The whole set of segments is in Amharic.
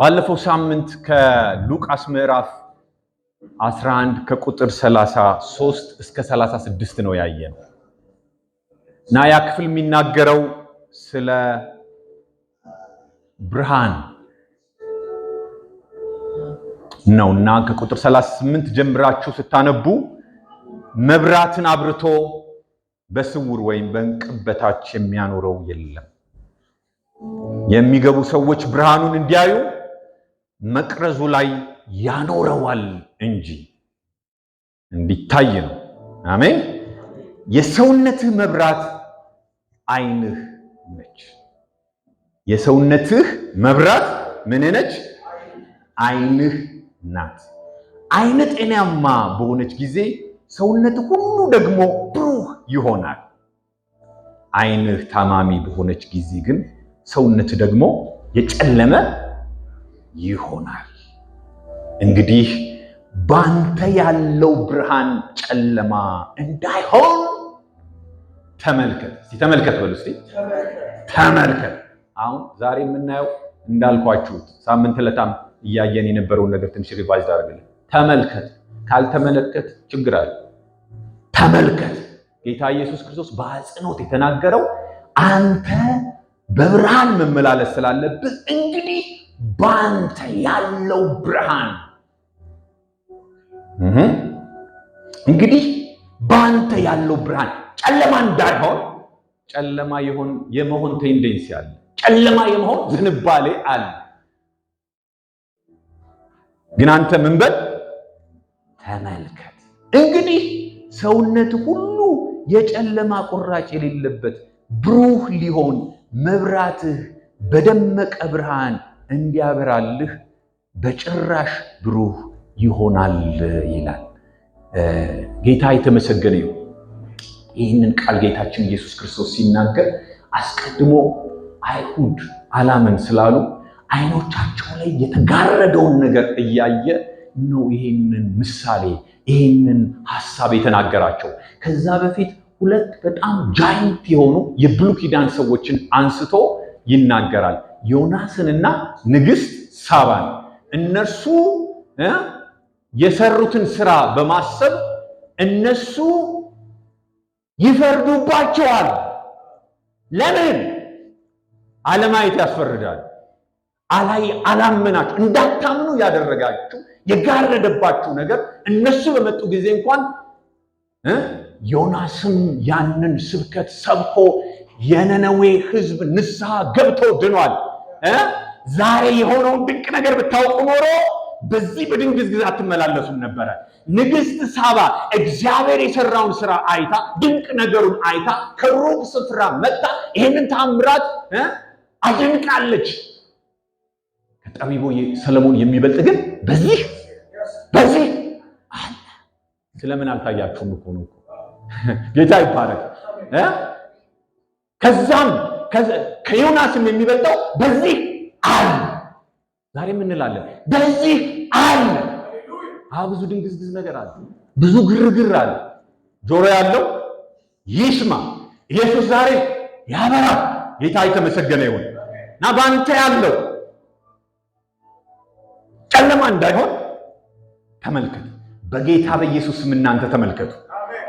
ባለፈው ሳምንት ከሉቃስ ምዕራፍ 11 ከቁጥር 33 እስከ 36 ነው ያየነው እና ያ ክፍል የሚናገረው ስለ ብርሃን ነውና ከቁጥር 38 ጀምራችሁ ስታነቡ መብራትን አብርቶ በስውር ወይም በእንቅብ በታች የሚያኖረው የለም። የሚገቡ ሰዎች ብርሃኑን እንዲያዩ መቅረዙ ላይ ያኖረዋል እንጂ እንዲታይ ነው። አሜን። የሰውነትህ መብራት ዓይንህ ነች። የሰውነትህ መብራት ምን ነች? ዓይንህ ናት። ዓይን ጤናማ በሆነች ጊዜ ሰውነት ሁሉ ደግሞ ብሩህ ይሆናል። ዓይንህ ታማሚ በሆነች ጊዜ ግን ሰውነት ደግሞ የጨለመ ይሆናል። እንግዲህ ባንተ ያለው ብርሃን ጨለማ እንዳይሆን ተመልከት። እስቲ ተመልከት በሉ። እስቲ ተመልከት። አሁን ዛሬ የምናየው እንዳልኳችሁ ሳምንት ለታም እያየን የነበረውን ነገር ትንሽ ሪቫይዝ አድርገን ተመልከት። ካልተመለከት ችግር አለ። ተመልከት። ጌታ ኢየሱስ ክርስቶስ በአጽንኦት የተናገረው አንተ በብርሃን መመላለስ ስላለብህ እንግዲህ ባንተ ያለው ብርሃን እንግዲህ ባንተ ያለው ብርሃን ጨለማ እንዳይሆን። ጨለማ የመሆን ቴንደንሲ አለ። ጨለማ የመሆን ዝንባሌ አለ። ግን አንተ ምን በል? ተመልከት። እንግዲህ ሰውነት ሁሉ የጨለማ ቁራጭ የሌለበት ብሩህ ሊሆን መብራትህ በደመቀ ብርሃን እንዲያበራልህ በጭራሽ ብሩህ ይሆናል ይላል። ጌታ የተመሰገነ ይሁን። ይህንን ቃል ጌታችን ኢየሱስ ክርስቶስ ሲናገር አስቀድሞ አይሁድ አላመን ስላሉ አይኖቻቸው ላይ የተጋረደውን ነገር እያየ ነው ይህንን ምሳሌ ይህንን ሐሳብ የተናገራቸው። ከዛ በፊት ሁለት በጣም ጃይንት የሆኑ የብሉይ ኪዳን ሰዎችን አንስቶ ይናገራል። ዮናስንና ንግሥት ሳባን። እነርሱ የሰሩትን ስራ በማሰብ እነሱ ይፈርዱባቸዋል። ለምን? አለማየት ያስፈርዳል። አላመናችሁ እንዳታምኑ ያደረጋችሁ የጋረደባችሁ ነገር እነሱ በመጡ ጊዜ እንኳን ዮናስም ያንን ስብከት ሰብኮ የነነዌ ሕዝብ ንስሐ ገብቶ ድኗል። ዛሬ የሆነውን ድንቅ ነገር ብታውቁ ኖሮ በዚህ በድንግዝግዝ አትመላለሱም ነበረ። ንግሥት ሳባ እግዚአብሔር የሰራውን ስራ አይታ ድንቅ ነገሩን አይታ ከሩቅ ስፍራ መጣ ይህንን ታምራት አድንቃለች። ከጠቢቡ ሰለሞን የሚበልጥ ግን በዚህ አለ። ስለምን አልታያችሁም እኮ ነው። ጌታ ይባረክ። ከዛም ከዮናስም የሚበልጠው በዚህ አለ። ዛሬ ምን እንላለን? በዚህ አለ። ብዙ ድንግዝግዝ ነገር አለ፣ ብዙ ግርግር አለ። ጆሮ ያለው ይስማ። ኢየሱስ ዛሬ ያበራል። ጌታ የተመሰገነ ይሁን እና ባንተ ያለው ጨለማ እንዳይሆን ተመልከት። በጌታ በኢየሱስም እናንተ ተመልከቱ።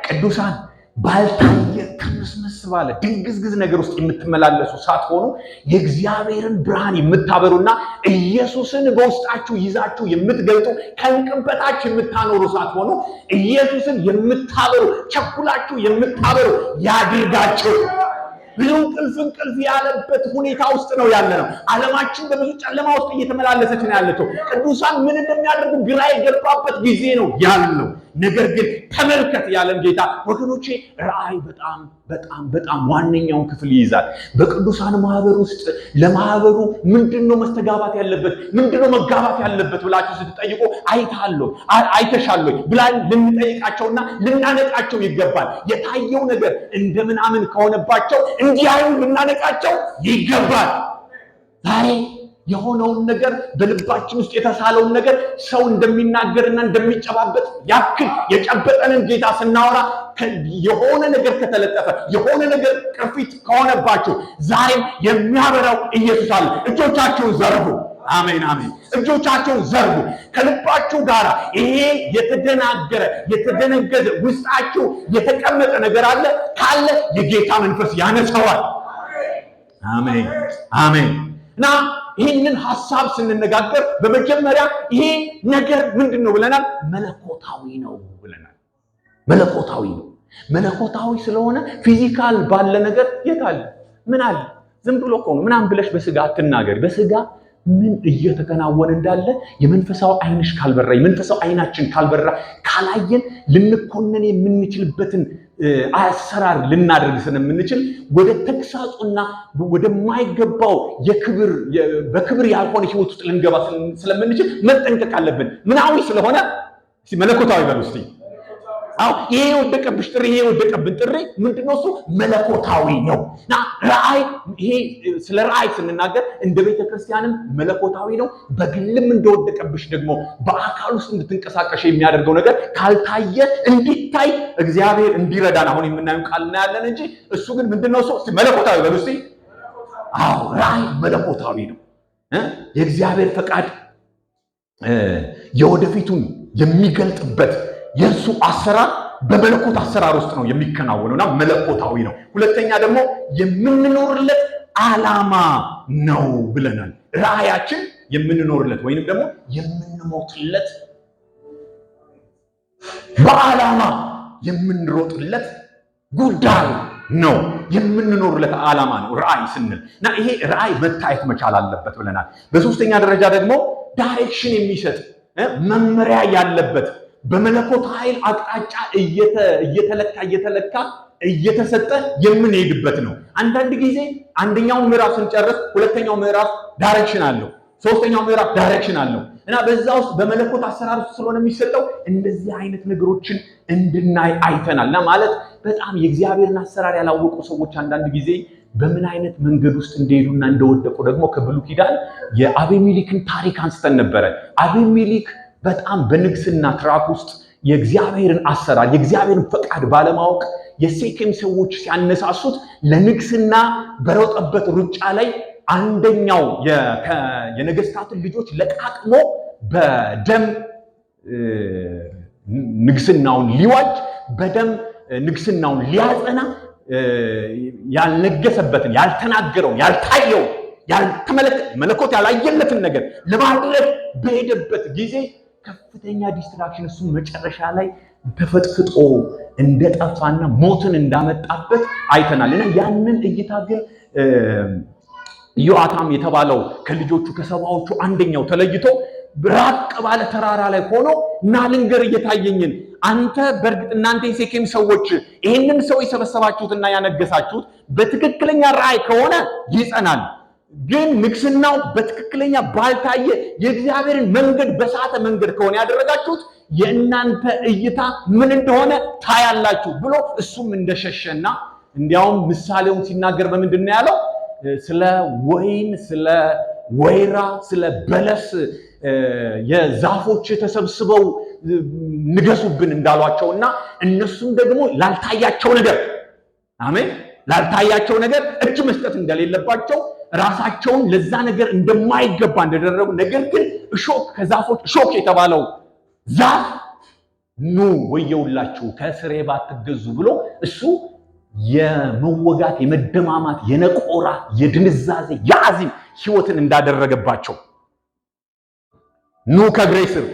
ቅዱሳን ባልታየ ተመስመስ ባለ ድንግዝግዝ ነገር ውስጥ የምትመላለሱ ሳትሆኑ የእግዚአብሔርን ብርሃን የምታበሩና ኢየሱስን በውስጣችሁ ይዛችሁ የምትገልጡ ከእንቅበታች የምታኖሩ ሳትሆኑ ኢየሱስን የምታበሩ ቸኩላችሁ የምታበሩ ያድርጋችሁ። ብዙ እንቅልፍ ያለበት ሁኔታ ውስጥ ነው ያለነው። ዓለማችን በብዙ ጨለማ ውስጥ እየተመላለሰች ነው ያለችው። ቅዱሳን ምን እንደሚያደርጉ ግራ የገባበት ጊዜ ነው ያለው። ነገር ግን ተመልከት ያለን ጌታ ወገኖቼ፣ ራእይ በጣም ዋነኛውን ክፍል ይይዛል። በቅዱሳን ማህበር ውስጥ ለማህበሩ ምንድነው መስተጋባት ያለበት፣ ምንድነው መጋባት ያለበት ብላችሁ ስትጠይቁ አይተሻለሁ ብላን ልንጠይቃቸውና ልናነቃቸው ይገባል። የታየው ነገር እንደምናምን ከሆነባቸው እንዲያዩ ልናነቃቸው ይገባል። ዛሬ የሆነውን ነገር በልባችን ውስጥ የተሳለውን ነገር ሰው እንደሚናገርና እንደሚጨባበጥ ያክል የጨበጠንን ጌታ ስናወራ የሆነ ነገር ከተለጠፈ የሆነ ነገር ቅርፊት ከሆነባችሁ ዛሬም የሚያበራው ኢየሱስ አለ። እጆቻችሁን ዘርጉ። አሜን አሜን። እጆቻቸውን ዘርጉ ከልባችሁ ጋር። ይሄ የተደናገረ የተደነገዘ ውስጣችሁ የተቀመጠ ነገር አለ ካለ የጌታ መንፈስ ያነሳዋል። አሜን አሜን። እና ይህንን ሐሳብ ስንነጋገር በመጀመሪያ ይሄ ነገር ምንድነው ብለናል? መለኮታዊ ነው ብለናል። መለኮታዊ ነው። መለኮታዊ ስለሆነ ፊዚካል ባለ ነገር የት አለ? ምን አለ? ዝም ብሎ እኮ ነው ምናምን ብለሽ በስጋ አትናገሪ። በስጋ ምን እየተከናወነ እንዳለ የመንፈሳዊ አይንሽ ካልበራ የመንፈሳዊ አይናችን ካልበራ ካላየን ልንኮነን የምንችልበትን አሰራር ልናደርግ ስለምንችል ወደ ተግሳጹና ወደማይገባው በክብር ያልሆነ ህይወት ውስጥ ልንገባ ስለምንችል መጠንቀቅ አለብን። ምናዊ ስለሆነ መለኮታዊ በሉ እስቲ። አው ይሄ ወደቀብሽ ጥሪ ይሄ ወደቀብን ጥሪ ምንድነው? እሱ መለኮታዊ ነው። እና ራእይ ይሄ ስለ ራእይ ስንናገር እንደ ቤተክርስቲያንም መለኮታዊ ነው። በግልም እንደወደቀብሽ ደግሞ በአካል ውስጥ እንድትንቀሳቀሽ የሚያደርገው ነገር ካልታየ እንዲታይ እግዚአብሔር እንዲረዳን አሁን የምናየው ቃል እናያለን እንጂ እሱ ግን ምንድነው? እሱ መለኮታዊ በሉ እስቲ። አው ራእይ መለኮታዊ ነው። የእግዚአብሔር ፈቃድ የወደፊቱን የሚገልጥበት የእሱ አሰራር በመለኮት አሰራር ውስጥ ነው የሚከናወነውና መለኮታዊ ነው። ሁለተኛ ደግሞ የምንኖርለት ዓላማ ነው ብለናል። ራእያችን የምንኖርለት ወይንም ደግሞ የምንሞትለት በዓላማ የምንሮጥለት ጉዳይ ነው። የምንኖርለት ዓላማ ነው ራእይ ስንል እና ይሄ ራእይ መታየት መቻል አለበት ብለናል። በሶስተኛ ደረጃ ደግሞ ዳይሬክሽን የሚሰጥ መመሪያ ያለበት በመለኮት ኃይል አቅጣጫ እየተለካ እየተሰጠ የምንሄድበት ነው። አንዳንድ ጊዜ አንደኛውን ምዕራፍ ስንጨርስ ሁለተኛው ምዕራፍ ዳይሬክሽን አለው፣ ሶስተኛው ምዕራፍ ዳይሬክሽን አለው እና በዛ ውስጥ በመለኮት አሰራር ውስጥ ስለሆነ የሚሰጠው እንደዚህ አይነት ነገሮችን እንድናይ አይተናል። እና ማለት በጣም የእግዚአብሔርን አሰራር ያላወቁ ሰዎች አንዳንድ ጊዜ በምን አይነት መንገድ ውስጥ እንደሄዱና እንደወደቁ ደግሞ ከብሉይ ኪዳን የአቤሜሌክን ታሪክ አንስተን ነበረ። አቤሜሌክ በጣም በንግስና ትራክ ውስጥ የእግዚአብሔርን አሰራር የእግዚአብሔርን ፈቃድ ባለማወቅ የሴኬም ሰዎች ሲያነሳሱት ለንግስና በሮጠበት ሩጫ ላይ አንደኛው የነገስታትን ልጆች ለቃቅሞ በደም ንግስናውን ሊዋጅ በደም ንግስናውን ሊያጸና ያልነገሰበትን ያልተናገረውን ያልታየውን መለኮት ያላየለትን ነገር ለማድረግ በሄደበት ጊዜ ከፍተኛ ዲስትራክሽን እሱ መጨረሻ ላይ ተፈጥፍጦ እንደጠፋና ሞትን እንዳመጣበት አይተናል። እና ያንን እይታ ግን ኢዮአታም የተባለው ከልጆቹ ከሰባዎቹ አንደኛው ተለይቶ ራቅ ባለ ተራራ ላይ ሆኖ እና ልንገር እየታየኝን አንተ በእርግጥ እናንተ የሴኬም ሰዎች ይሄንን ሰው የሰበሰባችሁትና ያነገሳችሁት በትክክለኛ ራእይ ከሆነ ይጸናል፣ ግን ንግስናው በትክክለኛ ባልታየ የእግዚአብሔርን መንገድ በሳተ መንገድ ከሆነ ያደረጋችሁት የእናንተ እይታ ምን እንደሆነ ታያላችሁ ብሎ እሱም እንደሸሸና እንዲያውም ምሳሌውን ሲናገር በምንድን ነው ያለው? ስለ ወይን፣ ስለ ወይራ፣ ስለ በለስ የዛፎች ተሰብስበው ንገሱብን እንዳሏቸውና እነሱም ደግሞ ላልታያቸው ነገር አሜን ላልታያቸው ነገር እጅ መስጠት እንደሌለባቸው ራሳቸውን ለዛ ነገር እንደማይገባ እንደደረጉ ነገር ግን እሾክ ከዛፎች እሾክ የተባለው ዛፍ ኑ ወየውላችሁ ከስሬ ባትገዙ ብሎ እሱ የመወጋት የመደማማት የነቆራ የድንዛዜ የአዚም ህይወትን እንዳደረገባቸው ኑ ከእግሬ ስር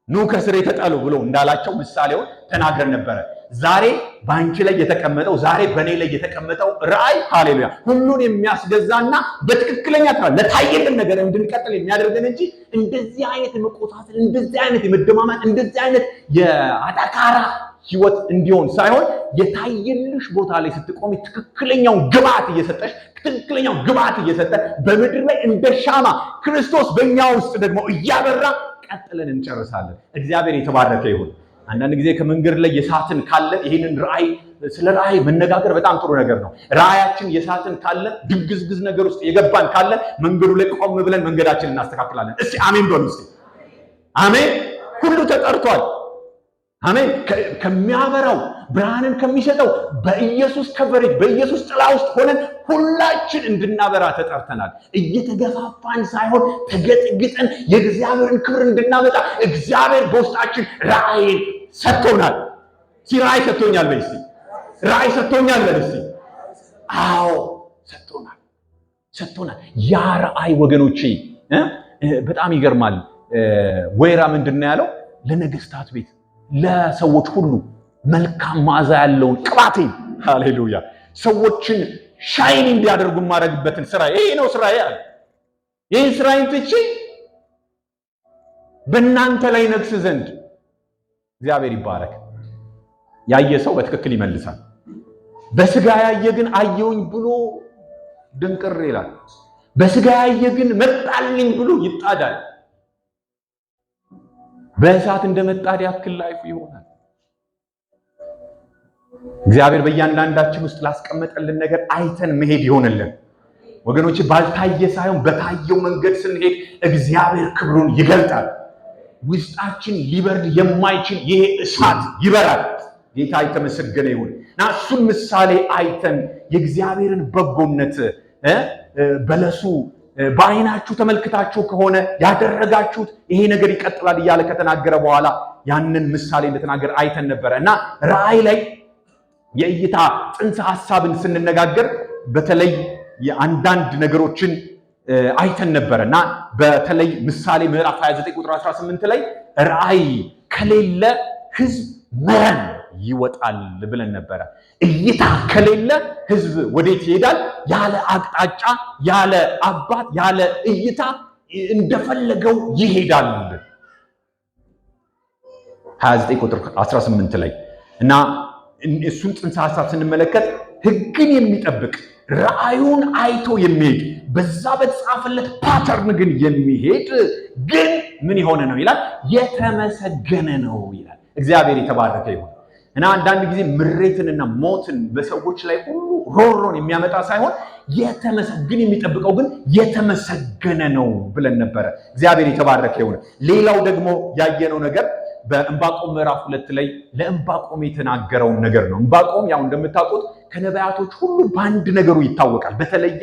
ኑ ከስሬ ተጣሉ ብሎ እንዳላቸው ምሳሌውን ተናግረን ነበረ። ዛሬ ባንቺ ላይ የተቀመጠው ዛሬ በኔ ላይ የተቀመጠው ራእይ ሃሌሉያ ሁሉን የሚያስገዛና በትክክለኛ ለታየልን ነገር እንድንቀጥል የሚያደርገን እንጂ እንደዚህ አይነት የመቆጣጠር እንደዚህ አይነት የመደማማት እንደዚህ አይነት የአዳካራ ህይወት እንዲሆን ሳይሆን የታየልሽ ቦታ ላይ ስትቆሚ ትክክለኛውን ግብአት እየሰጠሽ ትክክለኛው ግብአት እየሰጠ በምድር ላይ እንደ ሻማ ክርስቶስ በእኛ ውስጥ ደግሞ እያበራ ቀጥለን እንጨርሳለን። እግዚአብሔር የተባረከ ይሁን። አንዳንድ ጊዜ ከመንገድ ላይ የሳትን ካለ ይሄንን ራእይ ስለ ራእይ መነጋገር በጣም ጥሩ ነገር ነው። ራእያችን የሳትን ካለ ድግዝግዝ ነገር ውስጥ የገባን ካለ መንገዱ ላይ ቆም ብለን መንገዳችንን እናስተካክላለን። እስቲ አሜን በሉ እስቲ። አሜን። ሁሉ ተጠርቷል። አሜን። ከሚያበራው ብርሃንን ከሚሰጠው በኢየሱስ ከቨሬጅ በኢየሱስ ጥላ ውስጥ ሆነን ሁላችን እንድናበራ ተጠርተናል። እየተገፋፋን ሳይሆን ተገጥግጠን የእግዚአብሔርን ክብር እንድናመጣ እግዚአብሔር በውስጣችን ራእይ ሰጥቶናል። ራእይ ሰጥቶኛል በይ እስቲ፣ ራእይ ሰጥቶኛል በይ እስቲ። አዎ ሰጥቶናል። ያ ራእይ ወገኖቼ በጣም ይገርማል። ወይራ ምንድን ነው ያለው? ለነገስታት ቤት ለሰዎች ሁሉ መልካም መዓዛ ያለውን ቅባቴን፣ ሃሌሉያ፣ ሰዎችን ሻይን እንዲያደርጉ ማድረግበትን ስራ፣ ይሄ ነው ስራዬ አለ። ይህን ስራዬን ትቼ በእናንተ ላይ ነግስ ዘንድ እግዚአብሔር ይባረክ። ያየ ሰው በትክክል ይመልሳል። በስጋ ያየ ግን አየውኝ ብሎ ድንቅር ይላል። በስጋ ያየ ግን መጣልኝ ብሎ ይጣዳል። በእሳት እንደመጣድ ያክል ላይፉ ይሆናል። እግዚአብሔር በእያንዳንዳችን ውስጥ ላስቀመጠልን ነገር አይተን መሄድ ይሆንልን ወገኖች። ባልታየ ሳይሆን በታየው መንገድ ስንሄድ እግዚአብሔር ክብሩን ይገልጣል። ውስጣችን ሊበርድ የማይችል ይሄ እሳት ይበራል። ጌታ የተመሰገነ ይሁን እና እሱን ምሳሌ አይተን የእግዚአብሔርን በጎነት በለሱ በአይናችሁ ተመልክታችሁ ከሆነ ያደረጋችሁት ይሄ ነገር ይቀጥላል እያለ ከተናገረ በኋላ ያንን ምሳሌ እንደተናገረ አይተን ነበረ እና ራእይ ላይ የእይታ ጽንሰ ሐሳብን ስንነጋገር በተለይ የአንዳንድ ነገሮችን አይተን ነበረ እና በተለይ ምሳሌ ምዕራፍ 29 ቁጥር 18 ላይ ራእይ ከሌለ ህዝብ መረን ይወጣል ብለን ነበረ። እይታ ከሌለ ህዝብ ወዴት ይሄዳል? ያለ አቅጣጫ፣ ያለ አባት፣ ያለ እይታ እንደፈለገው ይሄዳል። 29 ቁጥር 18 ላይ እና እሱን ጽንሰ ሐሳብ ስንመለከት ህግን የሚጠብቅ ራእዩን አይቶ የሚሄድ በዛ በተጻፈለት ፓተርን ግን የሚሄድ ግን ምን የሆነ ነው ይላል? የተመሰገነ ነው ይላል። እግዚአብሔር የተባረከ ይሁን እና አንዳንድ ጊዜ ምሬትንና ሞትን በሰዎች ላይ ሁሉ ሮሮን የሚያመጣ ሳይሆን ግን የሚጠብቀው ግን የተመሰገነ ነው ብለን ነበረ። እግዚአብሔር የተባረከ ይሁን። ሌላው ደግሞ ያየነው ነገር በዕንባቆም ምዕራፍ 2 ላይ ለዕንባቆም የተናገረውን ነገር ነው። ዕንባቆም ያው እንደምታውቁት ከነቢያቶች ሁሉ በአንድ ነገሩ ይታወቃል። በተለየ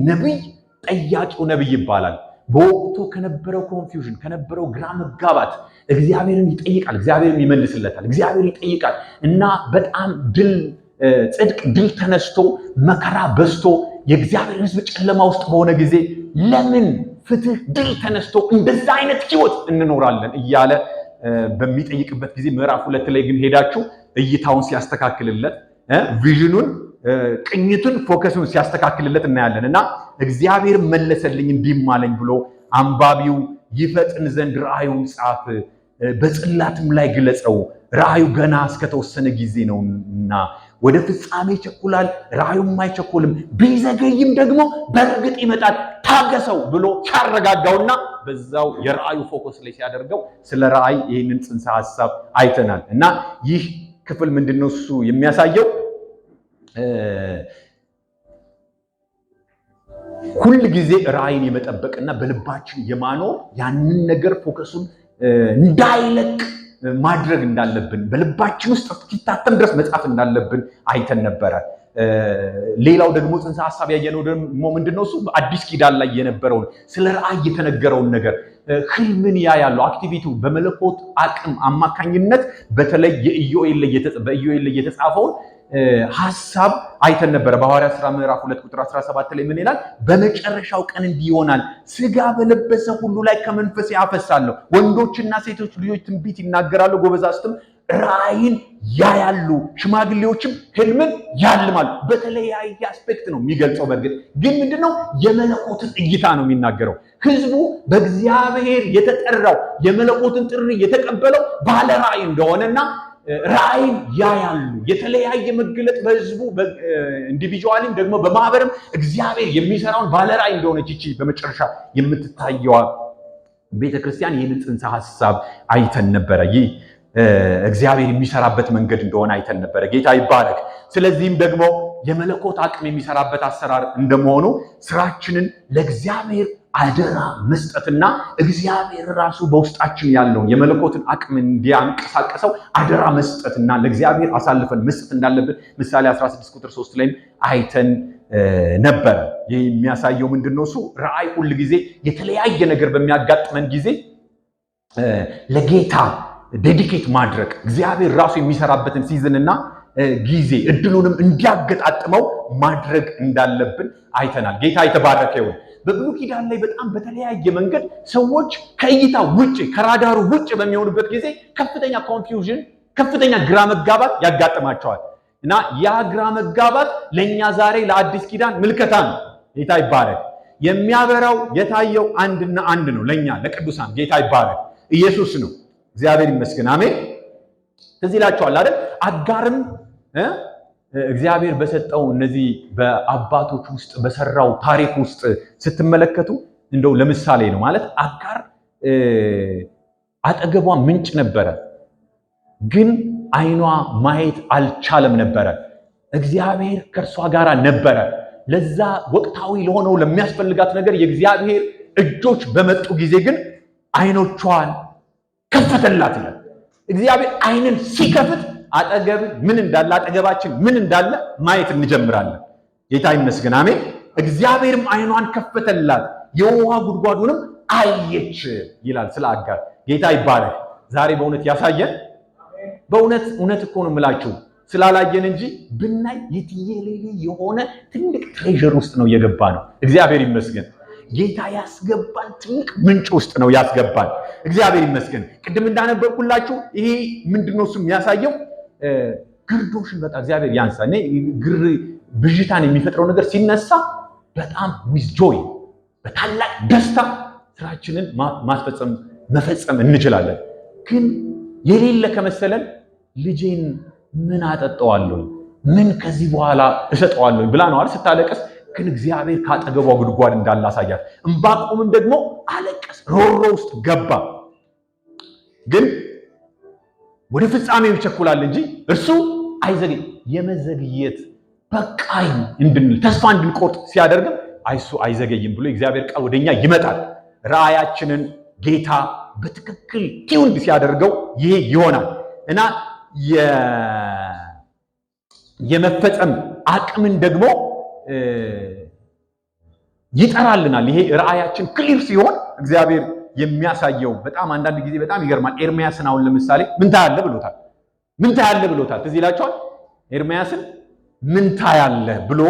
ነቢይ ጠያቂው ነቢይ ይባላል። በወቅቱ ከነበረው ኮንፊውዥን ከነበረው ግራ መጋባት እግዚአብሔርን ይጠይቃል፣ እግዚአብሔርን ይመልስለታል። እግዚአብሔር ይጠይቃል እና በጣም ጽድቅ ድል ተነስቶ መከራ በዝቶ የእግዚአብሔር ሕዝብ ጨለማ ውስጥ በሆነ ጊዜ ለምን ፍትህ ድል ተነስቶ እንደዛ አይነት ህይወት እንኖራለን እያለ በሚጠይቅበት ጊዜ ምዕራፍ 2 ላይ ግን ሄዳችሁ እይታውን ሲያስተካክልለት ቪዥኑን ቅኝቱን ፎከሱን ሲያስተካክልለት እናያለን እና እግዚአብሔር መለሰልኝ እንዲህም አለኝ ብሎ አንባቢው ይፈጥን ዘንድ ራእዩን ጻፍ፣ በጽላትም ላይ ግለጸው፣ ራእዩ ገና እስከተወሰነ ጊዜ ነውና ወደ ፍጻሜ ይቸኩላል፣ ራእዩም አይቸኩልም፣ ቢዘገይም ደግሞ በእርግጥ ይመጣል፣ ታገሰው ብሎ ሲያረጋጋውና በዛው የራእዩ ፎከስ ላይ ሲያደርገው ስለ ራእይ ይህንን ጽንሰ ሐሳብ አይተናል እና ይህ ክፍል ምንድነው እሱ የሚያሳየው? ሁል ጊዜ ራእይን የመጠበቅና በልባችን የማኖር ያንን ነገር ፎከሱን እንዳይለቅ ማድረግ እንዳለብን በልባችን ውስጥ እስኪታተም ድረስ መጻፍ እንዳለብን አይተን ነበረ። ሌላው ደግሞ ጽንሰ ሐሳብ ያየነው ደግሞ ምንድነው እሱ በአዲስ ኪዳን ላይ የነበረውን ስለ ራእይ የተነገረውን ነገር ህልምን ያያለው አክቲቪቲው በመለኮት አቅም አማካኝነት በተለይ በኢዮኤል ላይ የተጻፈውን ሐሳብ አይተን ነበረ። በሐዋርያት ሥራ ምዕራፍ 2 ቁጥር 17 ላይ ምን ይላል? በመጨረሻው ቀን እንዲህ ይሆናል፣ ሥጋ በለበሰ ሁሉ ላይ ከመንፈሴ አፈሳለሁ፣ ወንዶችና ሴቶች ልጆች ትንቢት ይናገራሉ፣ ጎበዛዝትም ራእይን ያያሉ፣ ሽማግሌዎችም ህልምን ያልማሉ። በተለያየ አስፔክት ነው የሚገልጸው። በእርግጥ ግን ምንድነው የመለኮትን እይታ ነው የሚናገረው። ህዝቡ በእግዚአብሔር የተጠራው የመለኮትን ጥሪ የተቀበለው ባለ ራእይ እንደሆነና ራእይን ያያሉ። የተለያየ መገለጥ በህዝቡ ኢንዲቪጁዋሊም ደግሞ በማህበርም እግዚአብሔር የሚሰራውን ባለ ራእይ እንደሆነች ይቺ በመጨረሻ የምትታየዋ ቤተክርስቲያን ይህንን ጽንሰ ሐሳብ አይተን ነበረ። ይህ እግዚአብሔር የሚሰራበት መንገድ እንደሆነ አይተን ነበረ። ጌታ ይባረክ። ስለዚህም ደግሞ የመለኮት አቅም የሚሰራበት አሰራር እንደመሆኑ ስራችንን ለእግዚአብሔር አደራ መስጠትና እግዚአብሔር ራሱ በውስጣችን ያለውን የመለኮትን አቅም እንዲያንቀሳቀሰው አደራ መስጠትና ለእግዚአብሔር አሳልፈን መስጠት እንዳለብን ምሳሌ 16 ቁጥር 3 ላይ አይተን ነበረ። ይህ የሚያሳየው ምንድነው? እሱ ራእይ ሁሉ ጊዜ የተለያየ ነገር በሚያጋጥመን ጊዜ ለጌታ ዴዲኬት ማድረግ እግዚአብሔር ራሱ የሚሰራበትን ሲዝንና ጊዜ እድሉንም እንዲያገጣጥመው ማድረግ እንዳለብን አይተናል። ጌታ የተባረከ ይሁን። በብሉይ ኪዳን ላይ በጣም በተለያየ መንገድ ሰዎች ከእይታ ውጭ ከራዳሩ ውጭ በሚሆኑበት ጊዜ ከፍተኛ ኮንፊውዥን፣ ከፍተኛ ግራ መጋባት ያጋጥማቸዋል እና ያ ግራ መጋባት ለኛ ዛሬ ለአዲስ ኪዳን ምልከታ ነው። ጌታ ይባረክ። የሚያበራው የታየው አንድና አንድ ነው። ለኛ ለቅዱሳን ጌታ ይባረክ፣ ኢየሱስ ነው። እግዚአብሔር ይመስገን። አሜን። ትዝ ይላችኋል አይደል? አጋርም እግዚአብሔር በሰጠው እነዚህ በአባቶች ውስጥ በሰራው ታሪክ ውስጥ ስትመለከቱ እንደው ለምሳሌ ነው ማለት አጋር አጠገቧ ምንጭ ነበረ፣ ግን አይኗ ማየት አልቻለም ነበረ። እግዚአብሔር ከእርሷ ጋር ነበረ። ለዛ ወቅታዊ ለሆነው ለሚያስፈልጋት ነገር የእግዚአብሔር እጆች በመጡ ጊዜ ግን አይኖቿን ከፈተላት ይላል። እግዚአብሔር አይንን ሲከፍት አጠገብ ምን እንዳለ አጠገባችን ምን እንዳለ ማየት እንጀምራለን። ጌታ ይመስገን። አሜን። እግዚአብሔርም አይኗን ከፈተላት የውሃ ጉድጓዱንም አየች ይላል ስለ አጋር። ጌታ ይባረክ። ዛሬ በእውነት ያሳየን። በእውነት እኮ ነው የምላችሁ ስላላየን እንጂ ብናይ የትየሌሌ የሆነ ትልቅ ትሬዠር ውስጥ ነው የገባ ነው። እግዚአብሔር ይመስገን። ጌታ ያስገባን ትልቅ ምንጭ ውስጥ ነው ያስገባን። እግዚአብሔር ይመስገን። ቅድም እንዳነበርኩላችሁ ይሄ ምንድነው እሱ የሚያሳየው ግርዶሽን በጣም እግዚአብሔር ያንሳ። እኔ ግር ብዥታን የሚፈጥረው ነገር ሲነሳ በጣም ዊዝ ጆይ በታላቅ ደስታ ስራችንን መፈጸም እንችላለን። ግን የሌለ ከመሰለን ልጄን ምን አጠጣዋለሁ ምን ከዚህ በኋላ እሰጠዋለሁ ብላ ነው አይደል ስታለቀስ። ግን እግዚአብሔር ካጠገቧ ጉድጓድ እንዳላሳያት ዕንባቆምም ደግሞ አለቀስ፣ ሮሮ ውስጥ ገባ። ግን ወደ ፍጻሜው ይቸኩላል እንጂ እርሱ አይዘገይ። የመዘግየት በቃኝ እንድንል ተስፋ እንድንቆርጥ ሲያደርግም እሱ አይዘገይም ብሎ እግዚአብሔር ቃል ወደኛ ይመጣል። ራእያችንን ጌታ በትክክል ቲውንድ ሲያደርገው ይሄ ይሆናል እና የመፈጸም አቅምን ደግሞ ይጠራልናል። ይሄ ራእያችን ክሊር ሲሆን እግዚአብሔር የሚያሳየው በጣም አንዳንድ ጊዜ በጣም ይገርማል። ኤርሚያስን አሁን ለምሳሌ ምን ታያለህ ብሎታል። ትዝ ይላችኋል። ኤርሚያስን ምን ታያለህ ብሎ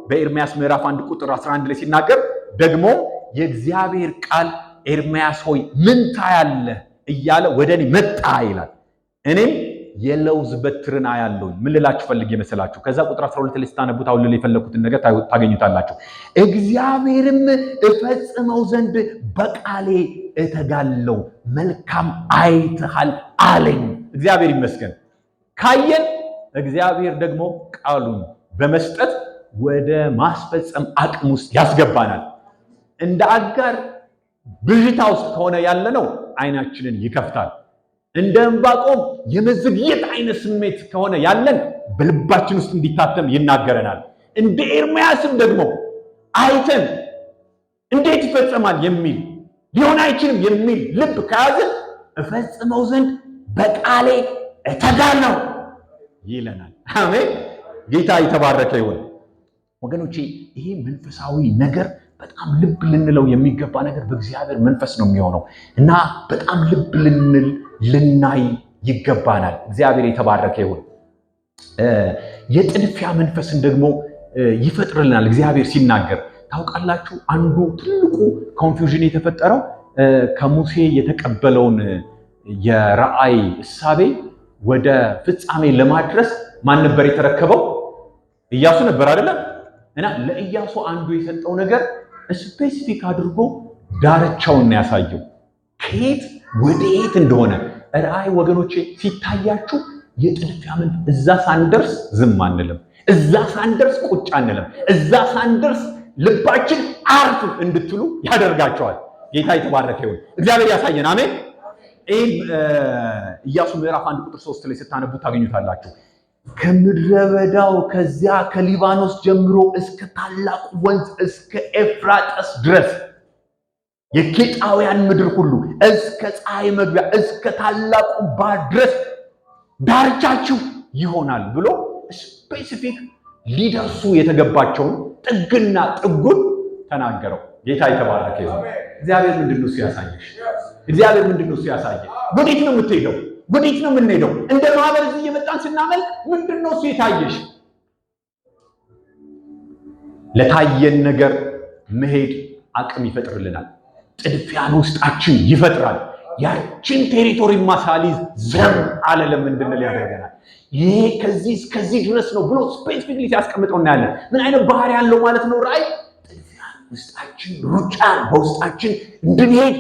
በኤርሚያስ ምዕራፍ 1 ቁጥር 11 ላይ ሲናገር ደግሞ የእግዚአብሔር ቃል ኤርሚያስ ሆይ ምን ታያለህ እያለ ወደ እኔ መጣ ይላል። እኔም የለውዝ በትርን አያለሁ። ምን ልላችሁ ፈልጌ መሰላችሁ? ከዛ ቁጥር 12 ላይ ስታነቡት አሁን የፈለኩትን ነገር ታገኙታላችሁ። እግዚአብሔርም እፈጽመው ዘንድ በቃሌ እተጋለሁ፣ መልካም አይተሃል አለኝ። እግዚአብሔር ይመስገን። ካየን እግዚአብሔር ደግሞ ቃሉን በመስጠት ወደ ማስፈጸም አቅም ውስጥ ያስገባናል። እንደ አጋር ብዥታ ውስጥ ከሆነ ያለነው አይናችንን ይከፍታል። እንደ ዕንባቆም የመዘግየት አይነት ስሜት ከሆነ ያለን በልባችን ውስጥ እንዲታተም ይናገረናል። እንደ ኤርሚያስም ደግሞ አይተን እንዴት ይፈጸማል የሚል ሊሆን አይችልም የሚል ልብ ከያዝን እፈጽመው ዘንድ በቃሌ እተጋለሁ ይለናል። አሜን። ጌታ የተባረከ ይሁን። ወገኖቼ ይሄ መንፈሳዊ ነገር በጣም ልብ ልንለው የሚገባ ነገር በእግዚአብሔር መንፈስ ነው የሚሆነው እና በጣም ልብ ልናይ ይገባናል። እግዚአብሔር የተባረከ ይሁን። የጥድፊያ መንፈስን ደግሞ ይፈጥርልናል እግዚአብሔር ሲናገር። ታውቃላችሁ አንዱ ትልቁ ኮንፊውዥን የተፈጠረው ከሙሴ የተቀበለውን የራእይ እሳቤ ወደ ፍጻሜ ለማድረስ ማን ነበር የተረከበው? ኢያሱ ነበር አይደለም? እና ለኢያሱ አንዱ የሰጠው ነገር ስፔሲፊክ አድርጎ ዳርቻውን ያሳየው ከየት ወደ የት እንደሆነ። ራእይ ወገኖቼ ሲታያችሁ የጥድፊያ መንፈስ እዛ ሳንደርስ ዝም አንልም፣ እዛ ሳንደርስ ቁጭ አንልም፣ እዛ ሳንደርስ ልባችን አርፍ እንድትሉ ያደርጋቸዋል። ጌታ የተባረከ ይሁን። እግዚአብሔር ያሳየን። አሜን። ይህ ኢያሱ ምዕራፍ 1 ቁጥር 3 ላይ ስታነቡ ታገኙታላችሁ። ከምድረ በዳው ከዚያ ከሊባኖስ ጀምሮ እስከ ታላቁ ወንዝ እስከ ኤፍራጥስ ድረስ የኬጣውያን ምድር ሁሉ እስከ ፀሐይ መግቢያ እስከ ታላቁ ባህር ድረስ ዳርቻችሁ ይሆናል ብሎ ስፔሲፊክ ሊደርሱ የተገባቸውን ጥግና ጥጉን ተናገረው። ጌታ የተባረከ ይሁን። እግዚአብሔር ምንድነው ሲያሳየሽ? እግዚአብሔር ምንድነው ሲያሳየ? ወዴት ነው የምትሄደው? ወዴት ነው የምንሄደው? እንደ ማህበር እዚህ የመጣን ስናመልክ ምንድነው ሲታየሽ? ለታየን ነገር መሄድ አቅም ይፈጥርልናል። ጥድፊያን ውስጣችን ይፈጥራል። ያችን ቴሪቶሪ ማሳሊዝ ዘም አለለም እንድንል ያደርገናል። ይሄ ከዚህ እስከዚህ ድረስ ነው ብሎ ስፔሲፊክሊ ሲያስቀምጠው እናያለን። ምን አይነት ባህሪ ያለው ማለት ነው? ራእይ ጥድፊያን ውስጣችን ሩጫን በውስጣችን እንድንሄድ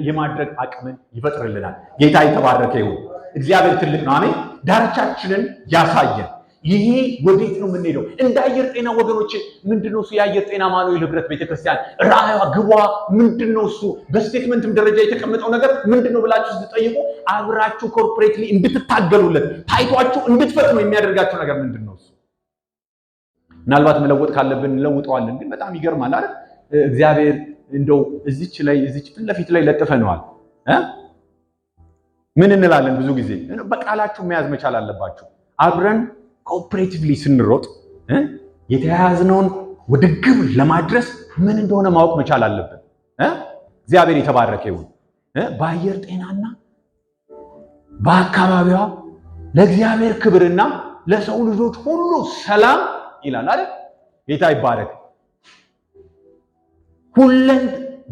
የማድረግ አቅምን ይፈጥርልናል። ጌታ የተባረከ ይሁን። እግዚአብሔር ትልቅ ነው። አሜን። ዳርቻችንን ያሳየን። ይሄ ወዴት ነው የምንሄደው? እንደ አየር ጤና ወገኖች፣ ምንድነው እሱ የአየር ጤና ማኑኤል ህብረት ቤተክርስቲያን ራእይዋ ግቧ ምንድነው? እሱ በስቴትመንትም ደረጃ የተቀመጠው ነገር ምንድነው ብላችሁ ስትጠይቁ አብራችሁ ኮርፖሬትሊ እንድትታገሉለት ታይቷችሁ እንድትፈጥኑ የሚያደርጋችሁ ነገር ምንድነው? እሱ ምናልባት መለወጥ ካለብን እንለውጠዋለን። ግን በጣም ይገርማል አይደል? እግዚአብሔር እንደው እዚች ፊት ለፊት ላይ ለጥፈነዋል። ምን እንላለን? ብዙ ጊዜ በቃላችሁ መያዝ መቻል አለባችሁ። አብረን ኮኦፕሬቲቭሊ ስንሮጥ የተያያዝነውን ወደ ግብ ለማድረስ ምን እንደሆነ ማወቅ መቻል አለብን። እግዚአብሔር የተባረከ ይሁን። በአየር ጤናና በአካባቢዋ ለእግዚአብሔር ክብርና ለሰው ልጆች ሁሉ ሰላም ይላል አይደል? ጌታ ይባረክ።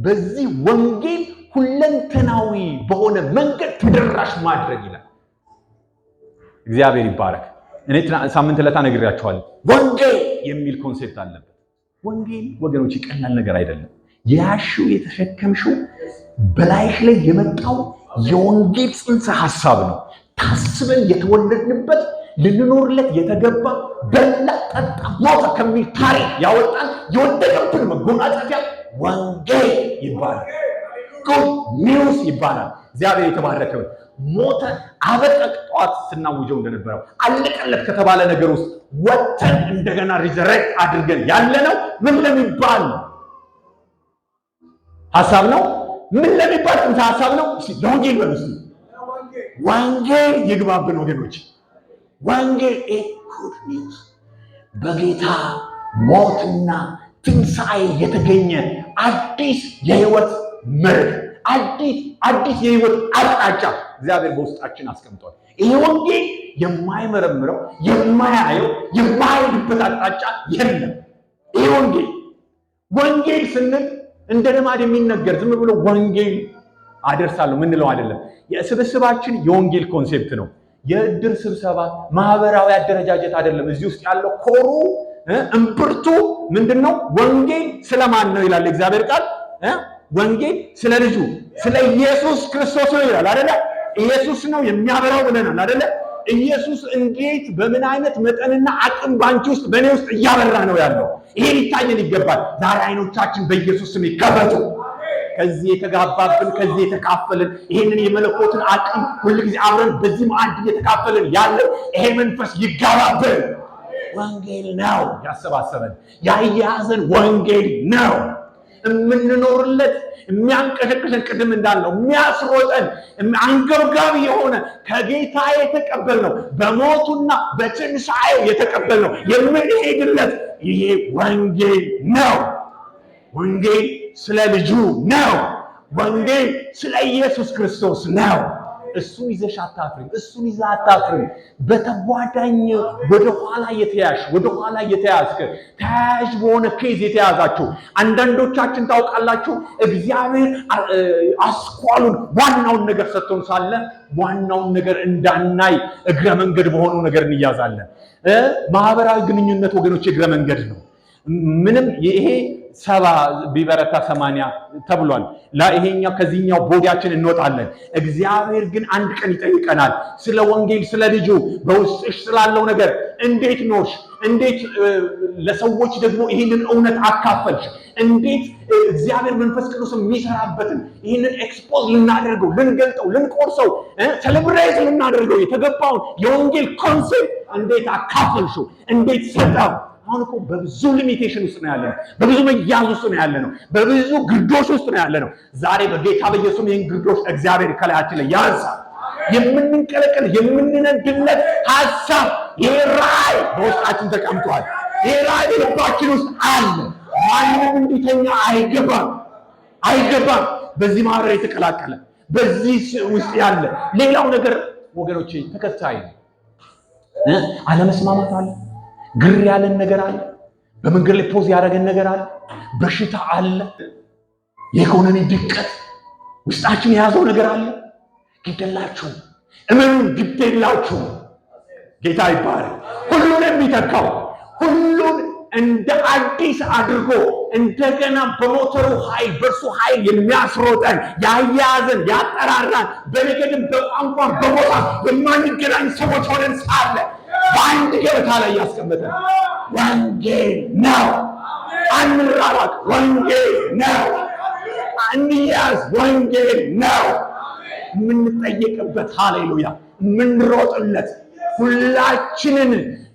በዚህ ወንጌል ሁለንተናዊ በሆነ መንገድ ተደራሽ ማድረግ ይላል። እግዚአብሔር ይባረክ። እኔ ሳምንት ለታ ነግሬያችኋለሁ። ወንጌል የሚል ኮንሴፕት አለበት። ወንጌል ወገኖች ቀላል ነገር አይደለም። ያሽው የተሸከምሽው በላይሽ ላይ የመጣው የወንጌል ጽንሰ ሐሳብ ነው። ታስበን የተወለድንበት ልንኖርለት የተገባ በላ ጠጣ ሞተ ከሚል ታሪክ ያወጣን የወደቀብን መጎናጸፊያ ወንጌል ይባላል። ጉድ ኒውስ ይባላል። እግዚአብሔር የተባረከ ይሁን። ሞተ አበጠቅጧት ስናውጀው እንደነበረው አለቀለት ከተባለ ነገር ውስጥ ወጥተን እንደገና ሪዘረክት አድርገን ያለነው ምን ለሚባል ሐሳብ ነው? ምን ለሚባል ጽንሰ ሐሳብ ነው? ለወንጌል ነው። ወንጌል ይግባብን ወገኖች። ወንጌል ጉድ ኒውስ በጌታ ሞትና ትንሣኤ የተገኘ አዲስ የህይወት መርህ፣ አዲስ የህይወት አቅጣጫ እግዚአብሔር በውስጣችን አስቀምጧል። ይሄ ወንጌል የማይመረምረው የማያየው የማይሄድበት አቅጣጫ የለም። ይሄ ወንጌል ስንል እንደ ልማድ የሚነገር ዝም ብሎ ወንጌል አደርሳለሁ ምንለው አይደለም። የስብስባችን የወንጌል ኮንሴፕት ነው። የእድር ስብሰባ ማህበራዊ አደረጃጀት አይደለም። እዚህ ውስጥ ያለው ኮሩ እምብርቱ ምንድነው? ወንጌል ስለማን ነው ይላል እግዚአብሔር ቃል። ወንጌል ስለ ልጁ ስለ ኢየሱስ ክርስቶስ ነው ይላል አይደለ? ኢየሱስ ነው የሚያበራው ብለናል አይደለ? ኢየሱስ እንዴት በምን አይነት መጠንና አቅም ባንቺ ውስጥ በእኔ ውስጥ እያበራ ነው ያለው። ይሄ ሊታየን ይገባል። ዛሬ አይኖቻችን በኢየሱስ ስም ይከፈቱ። ከዚህ የተጋባብን ከዚህ የተካፈልን ይሄንን የመለኮትን አቅም ሁልጊዜ አብረን በዚህ ማዕድ እየተካፈልን ያለው ይሄ መንፈስ ይጋባብን። ወንጌል ነው ያሰባሰበን፣ ያያዘን ወንጌል ነው። የምንኖርለት የሚያንቀሸቅሸን ቅድም እንዳልነው የሚያስሮጠን አንገብጋቢ የሆነ ከጌታ የተቀበልነው በሞቱና በትንሣኤው የተቀበልነው የምንሄድለት ይሄ ወንጌል ነው። ወንጌል ስለ ልጁ ነው። ወንጌል ስለ ኢየሱስ ክርስቶስ ነው። እሱን ይዘሽ አታፍሪም። እሱን ይዘህ አታፍሪም። በተጓዳኝ ወደኋላ የተያዝክ ተያያዥ በሆነ ኬዝ የተያዛችሁ አንዳንዶቻችን ታውቃላችሁ። እግዚአብሔር አስኳሉን ዋናውን ነገር ሰጥቶን ሳለ ዋናውን ነገር እንዳናይ እግረ መንገድ በሆነው ነገር እንያዛለን። ማህበራዊ ግንኙነት ወገኖች እግረ መንገድ ነው። ምንም ይሄ 70 ቢበረታ 80 ተብሏል። ይሄኛው ከዚህኛው ቦዲያችን እንወጣለን። እግዚአብሔር ግን አንድ ቀን ይጠይቀናል። ስለ ወንጌል ስለ ልጁ በውስጥሽ ስላለው ነገር እንዴት ኖርሽ? እንዴት ለሰዎች ደግሞ ይህንን እውነት አካፈልሽ? እንዴት እግዚአብሔር መንፈስ ቅዱስ የሚሰራበትን ይህንን ኤክስፖዝ ልናደርገው፣ ልንገልጠው፣ ልንቆርሰው፣ ሴሌብሬት ልናደርገው የተገባውን የወንጌል ኮንሴፕት እንዴት አካፈልሽው? እንዴት ሰጠው? አሁን እኮ በብዙ ሊሚቴሽን ውስጥ ነው ያለነው፣ በብዙ መያዝ ውስጥ ነው ያለነው፣ በብዙ ግርዶሽ ውስጥ ነው ያለነው። ዛሬ በጌታ በኢየሱስ ይህን ግርዶሽ እግዚአብሔር ከላያችን ላይ ያንሳል። የምንንቀለቀል የምንነድለት ሐሳብ ይሄ ራእይ በውስጣችን ተቀምጧል። ይሄ ራእይ በልባችን ውስጥ አለ። ማንም እንዲተኛ አይገባም። በዚህ ማህበር የተቀላቀለ በዚህ ውስጥ ያለ ሌላው ነገር ወገኖቼ ተከታይ ነው። አለመስማማት አለ፣ ግር ያለን ነገር አለ፣ በመንገድ ላይ ፖዝ ያደረገን ነገር አለ፣ በሽታ አለ፣ የኢኮኖሚ ድቀት ውስጣችን የያዘው ነገር አለ። ግደላችሁ እመኑን፣ ግደላችሁ ጌታ ይባረክ። ሁሉን የሚተካው ሁሉን እንደ አዲስ አድርጎ እንደገና በሞተሩ ኃይል በእርሱ ኃይል የሚያስሮጠን ያያዘን ያጠራራን በነገድም በቋንቋም በቦታ የማንገናኝ ሰዎች ሆነን ሳለ በአንድ ገበታ ላይ ያስቀመጠን ወንጌል ነው። አንራራቅ፣ ወንጌል ነው። እንያዝ፣ ወንጌል ነው። የምንጠየቅበት ሃሌሉያ፣ የምንሮጥለት ሁላችንን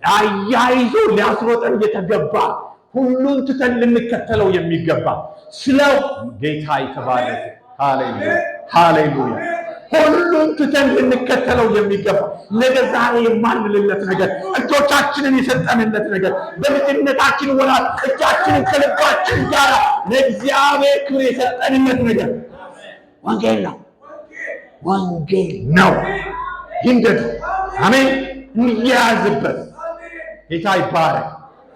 አያይዞ ሊያስሮጠን የተገባ ሁሉን ትተን ልንከተለው የሚገባ ስለው ጌታ የተባረከ ሃሌሉያ። ሁሉን ትተን ልንከተለው የሚገባ ነገር ዛሬ የማንልለት ነገር እጆቻችንን የሰጠንለት ነገር በልጅነታችን ወራት እጃችንን ከልባችን ጋር ለእግዚአብሔር ክብር የሰጠንለት ነገር ወንጌል ነው። ይንደድ አሜን። እንያዝበት። ጌታ ይባረክ።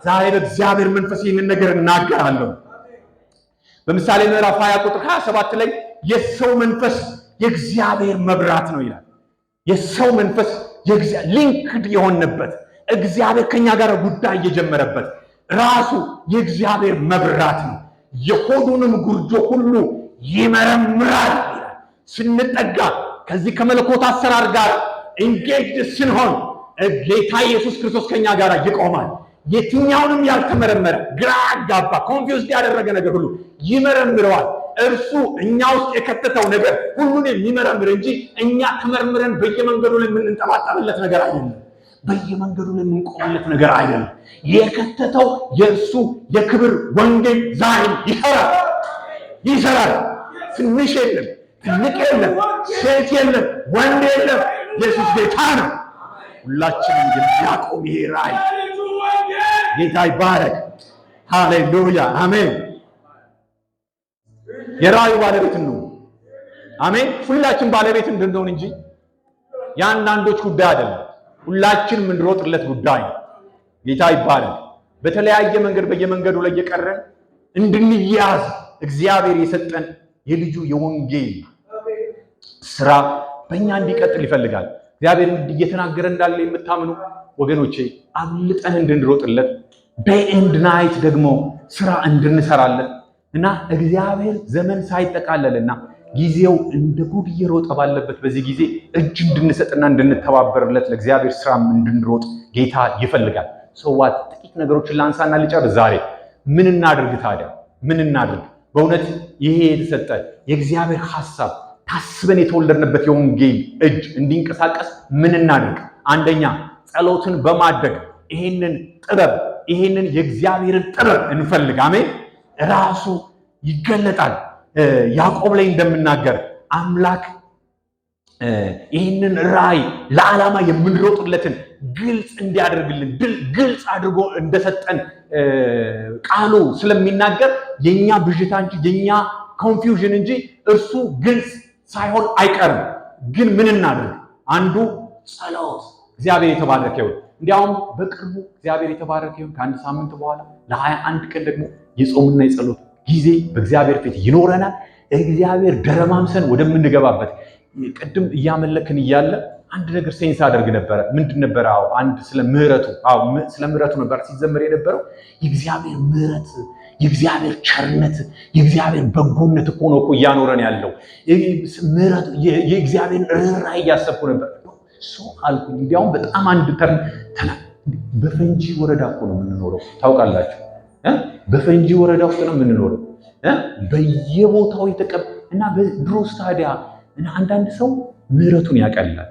ዛሬ በእግዚአብሔር መንፈስ ይህንን ነገር እናገራለሁ። በምሳሌ ምዕራፍ 20 ቁጥር 27 ላይ የሰው መንፈስ የእግዚአብሔር መብራት ነው ይላል። የሰው መንፈስ ሊንክድ የሆነበት እግዚአብሔር ከኛ ጋር ጉዳይ የጀመረበት ራሱ የእግዚአብሔር መብራት ነው። የሆዱንም ጉርጆ ሁሉ ይመረምራል ይላል። ስንጠጋ ከዚህ ከመለኮት አሰራር ጋር ኢንጌጅድ ስንሆን ጌታ ኢየሱስ ክርስቶስ ከኛ ጋር ይቆማል። የትኛውንም ያልተመረመረ ግራ ያጋባ ኮንፊውዝድ ያደረገ ነገር ሁሉ ይመረምረዋል። እርሱ እኛ ውስጥ የከተተው ነገር ሁሉን የሚመረምር እንጂ እኛ ተመርምረን በየመንገዱ ላይ የምንንጠባጠብለት ነገር አይደለም። በየመንገዱ ላይ የምንቆምለት ነገር አይደለም። የከተተው የእርሱ የክብር ወንጌል ዛሬ ይሰራል። ትንሽ የለም፣ ትልቅ የለም፣ ሴት የለም፣ ወንድ የለም። ኢየሱስ ጌታ ነው። ሁላችንም የሚያቆም ይሄ ራእይ ጌታ ይባረክ። ሃሌሉያ አሜን። የራእዩ ባለቤት ነው። አሜን። ሁላችን ባለቤት እንድንሆን እንጂ የአንዳንዶች ጉዳይ አይደለም። ሁላችን የምንሮጥለት ጉዳይ ነው። ጌታ ይባረክ። በተለያየ መንገድ በየመንገዱ ላይ እየቀረን እንድንያዝ እግዚአብሔር የሰጠን የልጁ የወንጌል ስራ በእኛ እንዲቀጥል ይፈልጋል። እግዚአብሔር እየተናገረ እንዳለ የምታምኑ ወገኖቼ አብልጠን እንድንሮጥለት ዴይ ኤንድ ናይት ደግሞ ስራ እንድንሰራለት እና እግዚአብሔር ዘመን ሳይጠቃለልና ጊዜው እንደ ጉድ እየሮጠ ባለበት በዚህ ጊዜ እጅ እንድንሰጥና እንድንተባበርለት ለእግዚአብሔር ስራም እንድንሮጥ ጌታ ይፈልጋል። ሰዋት ጥቂት ነገሮችን ላንሳና ልጨርስ። ዛሬ ምን እናድርግ ታዲያ? ምን እናድርግ? በእውነት ይሄ የተሰጠ የእግዚአብሔር ሐሳብ ታስበን የተወለድንበት የወንጌል እጅ እንዲንቀሳቀስ ምን እናድርግ? አንደኛ ጸሎትን በማድረግ ይሄንን የእግዚአብሔርን ጥበብ እንፈልግ። አሜን። ራሱ ይገለጣል። ያዕቆብ ላይ እንደምናገር አምላክ ይህንን ራእይ ለዓላማ የምንሮጥለትን ግልጽ እንዲያደርግልን ግልጽ አድርጎ እንደሰጠን ቃሉ ስለሚናገር የኛ ብዥታ እንጂ የኛ ኮንፊውዥን እንጂ እርሱ ግልጽ ሳይሆን አይቀርም። ግን ምን እናድርግ? አንዱ ጸሎት። እግዚአብሔር የተባረከ ይሁን። እንዲያውም በቅርቡ እግዚአብሔር የተባረከ ይሁን ከአንድ ሳምንት በኋላ ለ21 ቀን ደግሞ የጾምና የጸሎት ጊዜ በእግዚአብሔር ፊት ይኖረናል። እግዚአብሔር ደረማምሰን ወደምንገባበት ቅድም እያመለክን እያለ አንድ ነገር ሴንስ አደርግ ነበረ። ምንድን ነበረ? አንድ ስለ ምህረቱ ነበር ሲዘመር የነበረው። የእግዚአብሔር ምህረት፣ የእግዚአብሔር ቸርነት፣ የእግዚአብሔር በጎነት እኮ ነው እያኖረን ያለው። ምህረት የእግዚአብሔር ርኅራኄ እያሰብኩ ነበር። ሰው አልኩኝ። እንዲያውም በጣም አንድ በፈንጂ ወረዳ እኮ ነው የምንኖረው። ታውቃላችሁ፣ በፈንጂ ወረዳ ውስጥ ነው የምንኖረው። በየቦታው እና በድሮ ስታዲያ እና አንዳንድ ሰው ምህረቱን ያቀላል።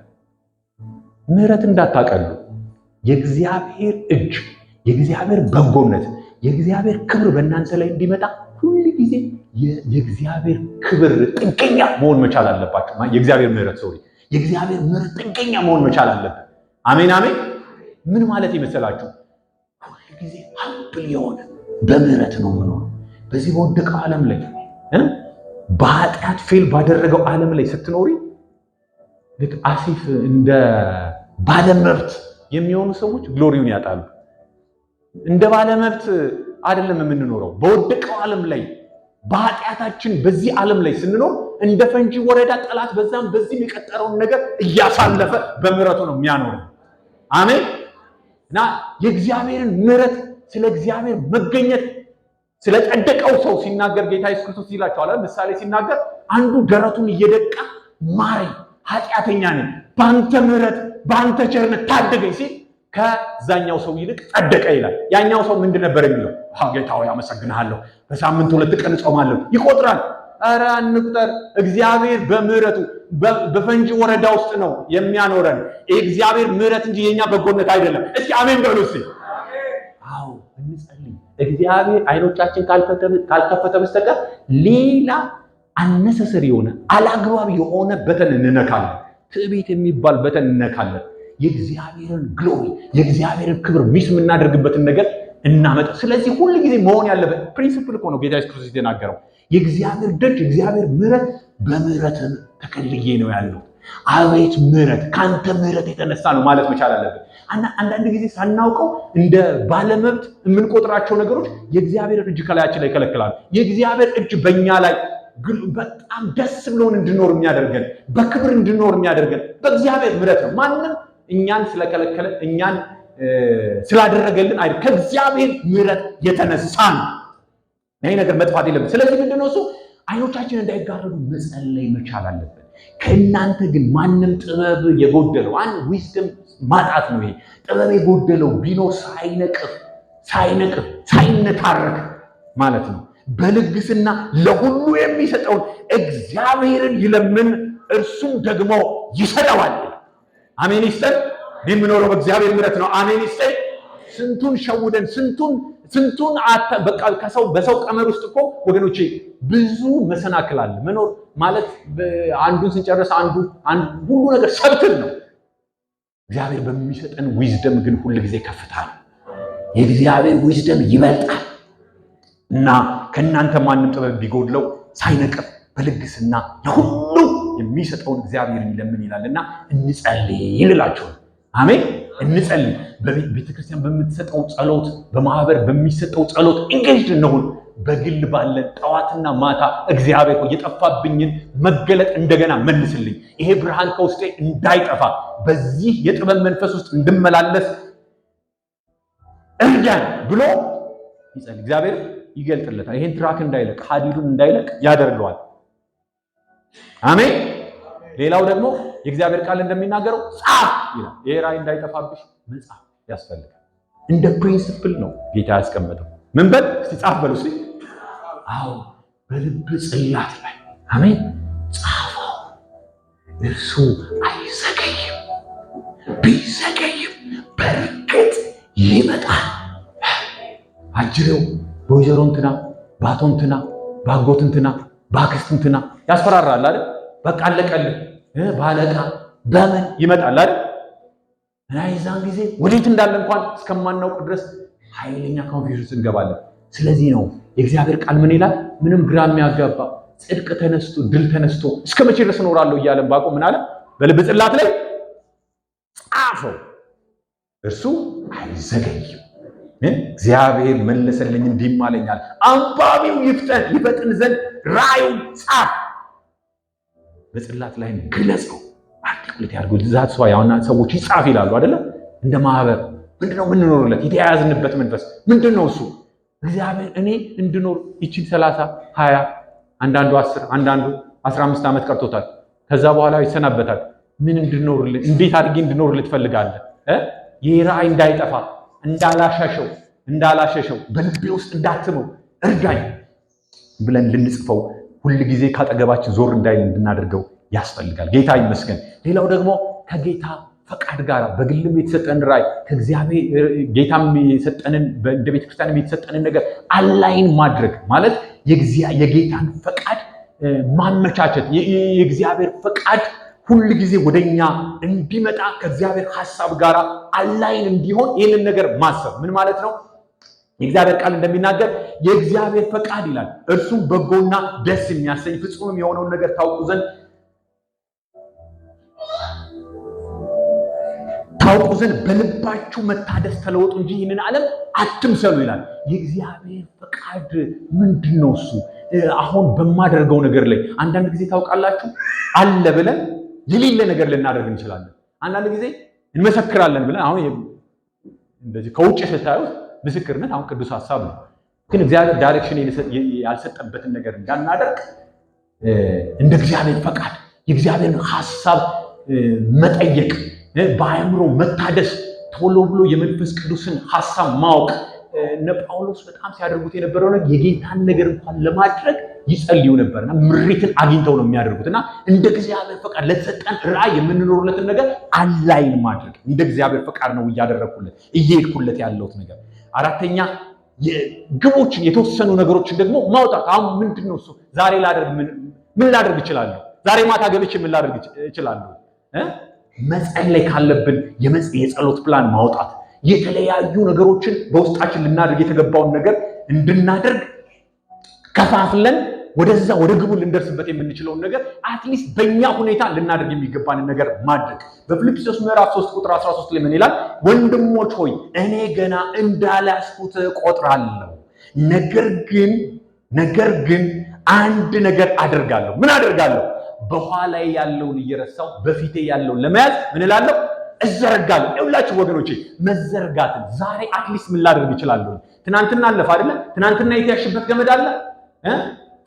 ምህረት እንዳታቀሉ። የእግዚአብሔር እጅ የእግዚአብሔር በጎነት፣ የእግዚአብሔር ክብር በእናንተ ላይ እንዲመጣ ሁሉ ጊዜ የእግዚአብሔር ክብር ጥገኛ መሆን መቻል አለባችሁ። የእግዚአብሔር ምሕረት የእግዚአብሔር ምሕረት ጥገኛ መሆን መቻል አለበት። አሜን አሜን። ምን ማለት ይመስላችሁ? ሁሉ ጊዜ ሀምብል የሆነ በምህረት ነው የምኖረው። በዚህ በወደቀው ዓለም ላይ በኃጢአት ፌል ባደረገው ዓለም ላይ ስትኖሪ ልክ አሲፍ እንደ ባለመብት የሚሆኑ ሰዎች ግሎሪውን ያጣሉ። እንደ ባለመብት አይደለም የምንኖረው። በወደቀው ዓለም ላይ በኃጢአታችን በዚህ ዓለም ላይ ስንኖር እንደ ፈንጂ ወረዳ ጠላት በዛም በዚህ የቀጠረውን ነገር እያሳለፈ በምህረቱ ነው የሚያኖረው። አሜን። እና የእግዚአብሔርን ምህረት ስለ እግዚአብሔር መገኘት ስለ ጸደቀው ሰው ሲናገር ጌታ ኢየሱስ ክርስቶስ ይላቸዋል። ምሳሌ ሲናገር አንዱ ደረቱን እየደቃ ማረኝ ኃጢአተኛ ነኝ፣ በአንተ ምህረት በአንተ ቸርነት ታደገኝ ሲል ከዛኛው ሰው ይልቅ ጸደቀ ይላል። ያኛው ሰው ምንድን ነበር የሚለው? ጌታ ሆይ አመሰግንሃለሁ፣ በሳምንት 2 ቀን እጾማለሁ ይቆጥራል። ኧረ አንቁጠር። እግዚአብሔር በምህረቱ በፈንጂ ወረዳ ውስጥ ነው የሚያኖረን። የእግዚአብሔር ምህረት እንጂ የኛ በጎነት አይደለም። እስኪ አሜን በሉ እስኪ። አዎ እንጸልይ። እግዚአብሔር አይኖቻችን ካልከፈተ በስተቀር ሌላ አነሰሰሪ የሆነ አላግባብ የሆነ በተን እንነካለን። ትዕቢት የሚባል በተን እንነካለን። የእግዚአብሔርን ግሎሪ የእግዚአብሔርን ክብር ሚስ የምናደርግበትን ነገር እናመጣ። ስለዚህ ሁሉ ጊዜ መሆን ያለበት ፕሪንሲፕል እኮ ነው ጌታ ኢየሱስ ክርስቶስ የተናገረው። የእግዚአብሔር ደጅ የእግዚአብሔር ምህረት በምህረት ተከልዬ ነው ያለው። አቤት ምህረት፣ ካንተ ምህረት የተነሳ ነው ማለት መቻል አለበት። አንዳንድ ጊዜ ሳናውቀው እንደ ባለመብት የምንቆጥራቸው ነገሮች የእግዚአብሔር እጅ ከላያችን ላይ ይከለክላሉ። የእግዚአብሔር እጅ በእኛ ላይ በጣም ደስ ብሎን እንድኖር የሚያደርገን በክብር እንድኖር የሚያደርገን በእግዚአብሔር ምህረት ነው። ማንም እኛን ስለከለከለ እኛን ስላደረገልን አይደል፣ ከእግዚአብሔር ምህረት የተነሳ ነው። ይሄ ነገር መጥፋት የለበት። ስለዚህ ምንድነው እሱ? አይኖቻችን እንዳይጋረዱ መጸለይ መቻል አለበት። ከእናንተ ግን ማንም ጥበብ የጎደለው ዊዝደም ማጣት ነው። ይሄ ጥበብ የጎደለው ቢኖር ሳይነታረክ ማለት ነው በልግስና ለሁሉ የሚሰጠውን እግዚአብሔርን ይለምን፣ እርሱም ደግሞ ይሰጠዋል። አሜን ይስጠን። የምኖረው በእግዚአብሔር ምሕረት ነው። አሜን ይስጠን። ስንቱን ሸውደን ስንቱን በቃ በሰው ቀመር ውስጥ እኮ ወገኖቼ ብዙ መሰናክል አለ። መኖር ማለት አንዱን ስንጨርስ አንዱ ሁሉ ነገር ሰብትል ነው። እግዚአብሔር በሚሰጠን ዊዝደም ግን ሁሉ ጊዜ ከፍታ ነው። የእግዚአብሔር ዊዝደም ይበልጣል እና ከእናንተ ማንም ጥበብ ቢጎድለው ሳይነቅፍ በልግስና ለሁሉ የሚሰጠውን እግዚአብሔርን ይለምን ይላልና እንጸልይ ይልላችሁ። አሜን። እንጸልይ። በቤተክርስቲያን በምትሰጠው ጸሎት፣ በማህበር በሚሰጠው ጸሎት ኢንጌጅድ እንሁን። በግል ባለን ጠዋትና ማታ እግዚአብሔር ሆይ የጠፋብኝን መገለጥ እንደገና መልስልኝ፣ ይሄ ብርሃን ከውስጤ እንዳይጠፋ በዚህ የጥበብ መንፈስ ውስጥ እንድመላለስ እርዳኝ ብሎ ይጸልይ። እግዚአብሔር ይገልጥለታል። ይሄን ትራክ እንዳይለቅ ሀዲዱን እንዳይለቅ ያደርገዋል። አሜን። ሌላው ደግሞ የእግዚአብሔር ቃል እንደሚናገረው ጻፍ ይላል። ይሄ ራእይ እንዳይጠፋብሽ መጻፍ ያስፈልጋል። እንደ ፕሪንሲፕል ነው ጌታ ያስቀመጠው። ምን በል እስቲ ጻፍ በሉ እስቲ። አዎ በልብ ጽላት ላይ አሜን ጻፈው። እርሱ አይዘገይም፣ ቢዘገይም በእርግጥ ይመጣል። አጅሬው በወይዘሮ እንትና በአቶ እንትና በአጎት እንትና በአክስት እንትና ያስፈራራል አይደል? በቃ አለቀልህ ባለቃ በምን ይመጣል አይደል? እና የዛን ጊዜ ወዴት እንዳለ እንኳን እስከማናውቅ ድረስ ኃይለኛ ኮንፊውዥን እንገባለን። ስለዚህ ነው የእግዚአብሔር ቃል ምን ይላል? ምንም ግራ የሚያጋባ ጽድቅ ተነስቶ ድል ተነስቶ እስከ መቼ ድረስ እኖራለሁ እያለ ዕንባቆም ምን አለ? በልብ ጽላት ላይ ጻፈው፣ እርሱ አይዘገይም። እግዚአብሔር መለሰልኝ እንዲህም አለኛል፣ አንባቢው ይፈጥን ዘንድ ራእዩን ጻፍ፣ በጽላት ላይ ግለጸው። አርቲኩሌት ያድርጉ። ዛት ሰው ያውና ሰዎች ይጻፍ ይላሉ አይደለ? እንደ ማህበር ምንድነው የምንኖርለት? የተያያዝንበት መንፈስ ምንድነው እሱ? እግዚአብሔር እኔ እንድኖር ይችል 30 20 አንዳንዱ 10 አንዳንዱ 15 ዓመት ቀርቶታል። ከዛ በኋላ ይሰናበታል። ምን እንድኖርልህ እንዴት አድርጌ እንድኖርልህ ትፈልጋለህ? ይሄ ራእይ እንዳይጠፋ እንዳላሸሸው በልቤ ውስጥ እንዳትመው እርዳኝ ብለን ልንጽፈው ሁል ጊዜ ካጠገባችን ዞር እንዳይል እንድናደርገው ያስፈልጋል። ጌታ ይመስገን። ሌላው ደግሞ ከጌታ ፈቃድ ጋር በግልም የተሰጠን ራዕይ ከእግዚአብሔር ጌታም የሰጠንን እንደ ቤተክርስቲያንም የተሰጠንን ነገር አላይን ማድረግ ማለት የጌታን ፈቃድ ማመቻቸት የእግዚአብሔር ፈቃድ ሁሉ ጊዜ ወደኛ እንዲመጣ ከእግዚአብሔር ሐሳብ ጋር አላይን እንዲሆን ይህንን ነገር ማሰብ ምን ማለት ነው? የእግዚአብሔር ቃል እንደሚናገር የእግዚአብሔር ፈቃድ ይላል እርሱም በጎና ደስ የሚያሰኝ ፍጹም የሆነውን ነገር ታውቁ ዘንድ በልባችሁ መታደስ ተለወጡ እንጂ ይህንን ዓለም አትምሰሉ ይላል። የእግዚአብሔር ፈቃድ ምንድነው? እሱ አሁን በማደርገው ነገር ላይ አንዳንድ ጊዜ ታውቃላችሁ አለ ብለን የሌለ ነገር ልናደርግ እንችላለን። አንዳንድ ጊዜ እንመሰክራለን ብለን አሁን እንደዚህ ከውጭ ስታዩት ምስክርነት አሁን ቅዱስ ሐሳብ ነው። ግን እግዚአብሔር ዳይሬክሽን ያልሰጠበትን ነገር እንዳናደርግ እንደ እግዚአብሔር ፈቃድ የእግዚአብሔርን ሐሳብ መጠየቅ በአእምሮ መታደስ ቶሎ ብሎ የመንፈስ ቅዱስን ሐሳብ ማወቅ እነ ጳውሎስ በጣም ሲያደርጉት የነበረው ነገር የጌታን ነገር እንኳን ለማድረግ ይጸልዩ ነበርና ምሪትን አግኝተው ነው የሚያደርጉትና እንደ እግዚአብሔር ፈቃድ ለተሰጠን ራዕይ የምንኖርለትን ነገር አላይን ማድረግ እንደ እግዚአብሔር ፈቃድ ነው እየሄድኩለት ያለሁት ነገር። አራተኛ ግቦችን የተወሰኑ ነገሮችን ደግሞ ማውጣት። አሁን ምንድነው እሱ ዛሬ ምን ላደርግ እችላለሁ? ዛሬ ማታ ገብቼ ምን ላደርግ እችላለሁ? መጸለይ ካለብን የጸሎት ፕላን ማውጣት፣ የተለያዩ ነገሮችን በውስጣችን ልናደርግ የተገባውን ነገር እንድናደርግ ከፋፍለን ወደ ግቡ ልንደርስበት የምንችለውን ነገር አትሊስት በእኛ ሁኔታ ልናደርግ የሚገባንን ነገር ማድረግ። በፊልጵስዩስ ምዕራፍ 3 ቁጥር 13 ላይ ምን ይላል? ወንድሞች ሆይ እኔ ገና እንዳላስኩት ቆጥራለሁ፣ ነገር ግን አንድ ነገር አደርጋለሁ። ምን አደርጋለሁ? በኋላ ያለውን እየረሳው በፊቴ ያለውን ለመያዝ ምን እላለሁ? እዘረጋለሁ። ይኸውላችሁ ወገኖቼ መዘርጋትን ዛሬ አትሊስት ምን ላደርግ እችላለሁ? ትናንትና አለፈ አይደለ? ትናንትና የተያሽበት ገመድ አለ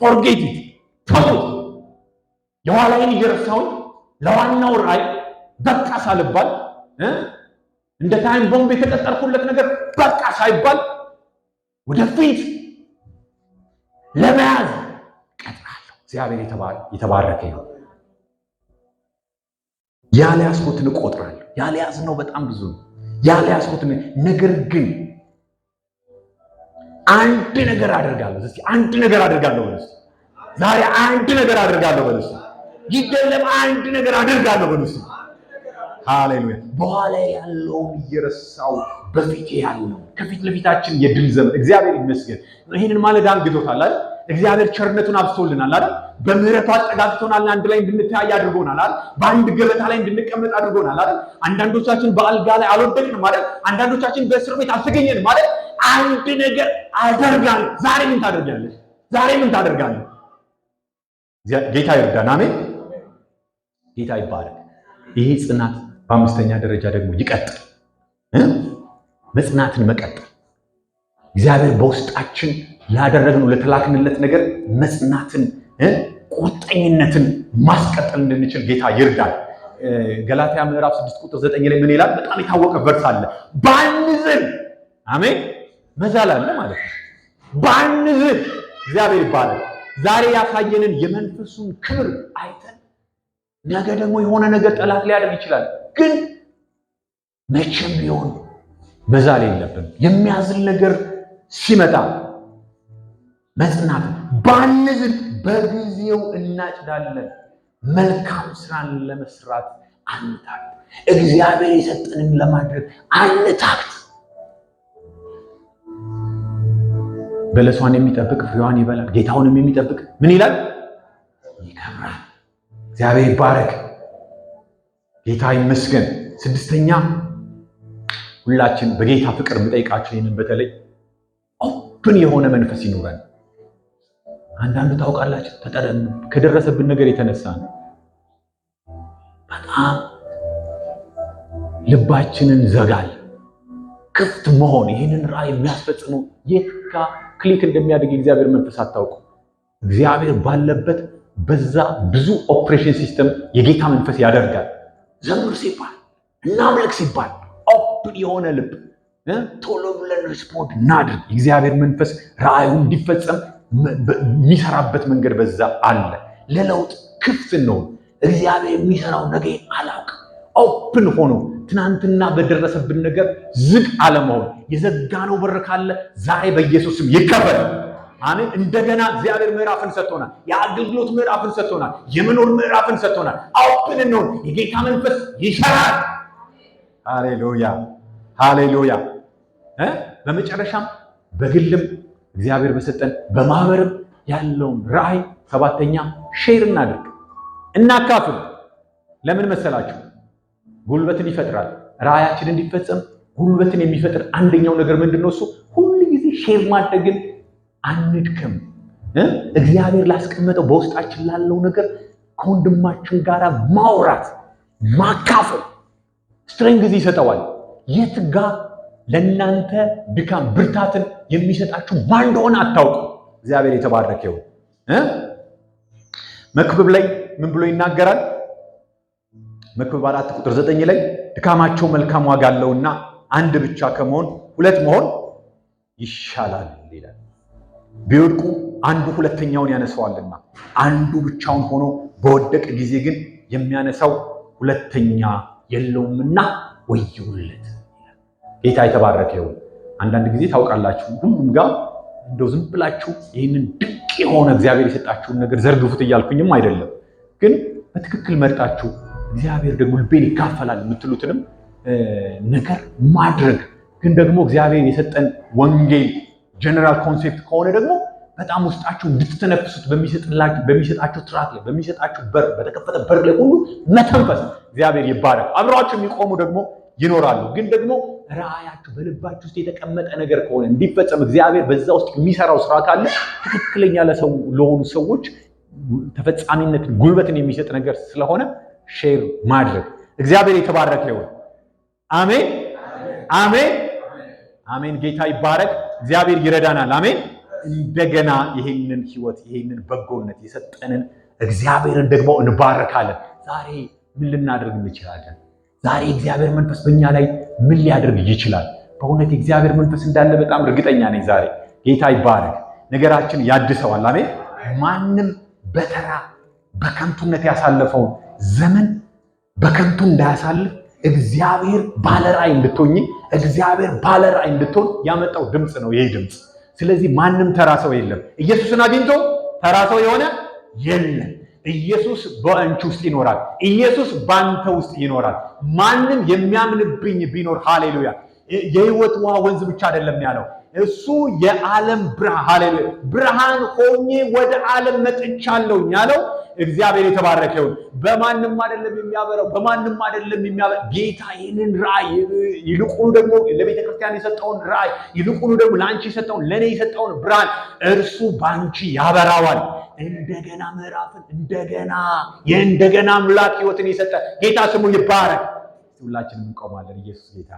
ፎርጌት ኢት ተውት። የኋላዬን እየረሳሁኝ ለዋናው ራዕይ በቃ ሳልባል እንደ ታይም ቦምብ የተቀጠርኩለት ነገር በቃ ሳይባል ወደፊት ለመያዝ ቀጥራለሁ። እግዚአብሔር የተባረከ ይሁን። ያልያዝኩትን እቆጥራለሁ። ያልያዝነው በጣም ብዙ ነው። ያልያዝኩትን ነገር ግን አንድ ነገር አደርጋለሁ። እስቲ አንድ ነገር አደርጋለሁ በሉ። ዛሬ አንድ ነገር አደርጋለሁ በሉ። ይደለም አንድ ነገር አደርጋለሁ በሉ። ሃሌሉያ። በኋላ ያለውን እየረሳው በፊቴ ያለው ከፊት ለፊታችን የድል ዘመን እግዚአብሔር ይመስገን። ይሄንን ማለት አንግቶታል አይደል? እግዚአብሔር ቸርነቱን አብዝቶልናል አይደል? በምህረቱ አጠጋግቶናል። አንድ ላይ እንድንተያይ አድርጎናል አይደል? በአንድ ገበታ ላይ እንድንቀመጥ አድርጎናል አይደል? አንዳንዶቻችን በአልጋ ላይ አልወደቅንም ማለት፣ አንዳንዶቻችን በእስር ቤት አልተገኘንም ማለት አንድ ነገር አደርጋለሁ። ዛሬ ምን ታደርጋለህ? ዛሬ ምን ታደርጋለህ? ጌታ ይርዳን። አሜን። ጌታ ይባረክ። ይሄ ጽናት በአምስተኛ ደረጃ ደግሞ ይቀጥል። መጽናትን መቀጠል እግዚአብሔር በውስጣችን ላደረግነው ለተላክንለት ነገር መጽናትን ቁርጠኝነትን ማስቀጠል እንድንችል ጌታ ይርዳን። ገላትያ ምዕራፍ 6 ቁጥር 9 ላይ ምን ይላል? በጣም የታወቀ ቨርስ አለ። ባንዝል አሜን መዛል አለ ማለት ነው። ባንዝል እግዚአብሔር ይባላል። ዛሬ ያሳየንን የመንፈሱን ክብር አይተን ነገ ደግሞ የሆነ ነገር ጠላት ሊያደርግ ይችላል። ግን መቼም ቢሆን መዛል የለብን። የሚያዝል ነገር ሲመጣ መጽናት ባንዝል በጊዜው እናጭዳለን። መልካም ስራን ለመስራት አንታክት። እግዚአብሔር የሰጠንን ለማድረግ አንታክት። በለሷን የሚጠብቅ ፍሬዋን ይበላል፣ ጌታውንም የሚጠብቅ ምን ይላል? ይከብራል። እግዚአብሔር ይባረክ። ጌታ ይመስገን። ስድስተኛ ሁላችን በጌታ ፍቅር የምጠይቃችሁ ይህንን በተለይ ኦፕን የሆነ መንፈስ ይኖረን። አንዳንዱ ታውቃላችሁ ከደረሰብን ነገር የተነሳ ነው በጣም ልባችንን ዘጋል። ክፍት መሆን ይህንን ራዕይ የሚያስፈጽሙ የት ጋር ክሊክ እንደሚያደርግ የእግዚአብሔር መንፈስ አታውቁ። እግዚአብሔር ባለበት በዛ ብዙ ኦፕሬሽን ሲስተም የጌታ መንፈስ ያደርጋል። ዘምር ሲባል እናምልክ ሲባል ኦፕን የሆነ ልብ ቶሎ ብለን ሪስፖንድ እናድርግ። የእግዚአብሔር መንፈስ ራዕዩ እንዲፈጸም የሚሰራበት መንገድ በዛ አለ። ለለውጥ ክፍት ነው። እግዚአብሔር የሚሰራው ነገር አላውቅም። ኦፕን ሆኖ ትናንትና በደረሰብን ነገር ዝግ አለመሆን። የዘጋነው በር ካለ ዛሬ በኢየሱስ ስም ይከፈት። አሜን። እንደገና እግዚአብሔር ምዕራፍን ሰጥቶናል። የአገልግሎት ምዕራፍን ሰጥቶናል። የመኖር ምዕራፍን ሰጥቶናል። ኦፕን እንሆን። የጌታ መንፈስ ይሰራል። ሃሌሉያ ሃሌሉያ። በመጨረሻም በግልም እግዚአብሔር በሰጠን በማህበርም ያለውን ራዕይ ሰባተኛ ሼር እናድርግ፣ እናካፍል። ለምን መሰላችሁ? ጉልበትን ይፈጥራል። ራዕያችን እንዲፈጸም ጉልበትን የሚፈጥር አንደኛው ነገር ምንድነው? እሱ ሁሉ ጊዜ ሼር ማድረግን አንድከም። እግዚአብሔር ላስቀመጠው በውስጣችን ላለው ነገር ከወንድማችን ጋር ማውራት፣ ማካፈል ስትሬንግዝ ይሰጠዋል። የት ጋር ለእናንተ ድካም ብርታትን የሚሰጣችሁ ማን እንደሆነ አታውቁ። እግዚአብሔር የተባረከ ይሁን። መክብብ ላይ ምን ብሎ ይናገራል? መክብብ 4:9 ላይ ድካማቸው መልካም ዋጋ አለውና አንድ ብቻ ከመሆን ሁለት መሆን ይሻላል ይላል። ቢወድቁ አንዱ ሁለተኛውን ያነሳዋልና አንዱ ብቻውን ሆኖ በወደቀ ጊዜ ግን የሚያነሳው ሁለተኛ የለውምና ወዮለት። ጌታ የተባረከ ይሁን። አንዳንድ ጊዜ ታውቃላችሁ ሁሉም ጋር እንደው ዝም ብላችሁ ይህንን ድንቅ የሆነ እግዚአብሔር የሰጣችሁን ነገር ዘርግፉት እያልኩኝም አይደለም፣ ግን በትክክል መርጣችሁ እግዚአብሔር ደግሞ ልቤን ይካፈላል የምትሉትንም ነገር ማድረግ። ግን ደግሞ እግዚአብሔር የሰጠን ወንጌል ጀነራል ኮንሴፕት ከሆነ ደግሞ በጣም ውስጣችሁ እንድትተነፍሱት በሚሰጣችሁ ትራክ ላይ በሚሰጣችሁ በር በተከፈተ በር ላይ ሁሉ መተንፈስ። እግዚአብሔር ይባረክ። አብረዋችሁ የሚቆሙ ደግሞ ይኖራሉ። ግን ደግሞ ራእያችሁ በልባችሁ ውስጥ የተቀመጠ ነገር ከሆነ እንዲፈጸም እግዚአብሔር በዛ ውስጥ የሚሰራው ስራ ካለ ትክክለኛ ለሆኑ ሰዎች ተፈጻሚነትን ጉልበትን የሚሰጥ ነገር ስለሆነ ሼር ማድረግ። እግዚአብሔር የተባረከ ይሁን። አሜን አሜን አሜን። ጌታ ይባረክ። እግዚአብሔር ይረዳናል። አሜን። እንደገና ይሄንን ህይወት ይሄንን በጎነት የሰጠንን እግዚአብሔርን ደግሞ እንባረካለን። ዛሬ ምን ልናደርግ እንችላለን? ዛሬ እግዚአብሔር መንፈስ በእኛ ላይ ምን ሊያደርግ ይችላል? በእውነት እግዚአብሔር መንፈስ እንዳለ በጣም እርግጠኛ ነኝ። ዛሬ ጌታ ይባረክ። ነገራችን ያድሰዋል። አሜን። ማንም በተራ በከንቱነት ያሳለፈውን ዘመን በከንቱ እንዳያሳልፍ እግዚአብሔር ባለራዕይ እንድትሆኝ እግዚአብሔር ባለራዕይ እንድትሆን ያመጣው ድምፅ ነው ይሄ ድምፅ። ስለዚህ ማንም ተራ ሰው የለም። ኢየሱስን አግኝቶ ተራ ሰው የሆነ የለም። ኢየሱስ በአንቺ ውስጥ ይኖራል። ኢየሱስ ባንተ ውስጥ ይኖራል። ማንም የሚያምንብኝ ቢኖር ሃሌሉያ፣ የህይወት ውሃ ወንዝ ብቻ አይደለም ያለው እሱ የዓለም ብርሃን፣ ሃሌሉያ፣ ብርሃን ሆኜ ወደ ዓለም መጥቻለሁ ያለው እግዚአብሔር የተባረከ ይሁን። በማንም አይደለም የሚያበራው፣ በማንም አይደለም የሚያበራ ጌታ ይህንን ራእይ ይልቁኑ ደግሞ ለቤተ ክርስቲያን የሰጠውን ራእይ ይልቁኑ ደግሞ ለአንቺ የሰጠውን ለእኔ የሰጠውን ብርሃን እርሱ ባንቺ ያበራዋል። እንደገና ምዕራፍን እንደገና አምላክ ህይወትን የሰጠ ጌታ ስሙ ይባረክ። ሁላችንም እንቆማለን። ኢየሱስ ጌታ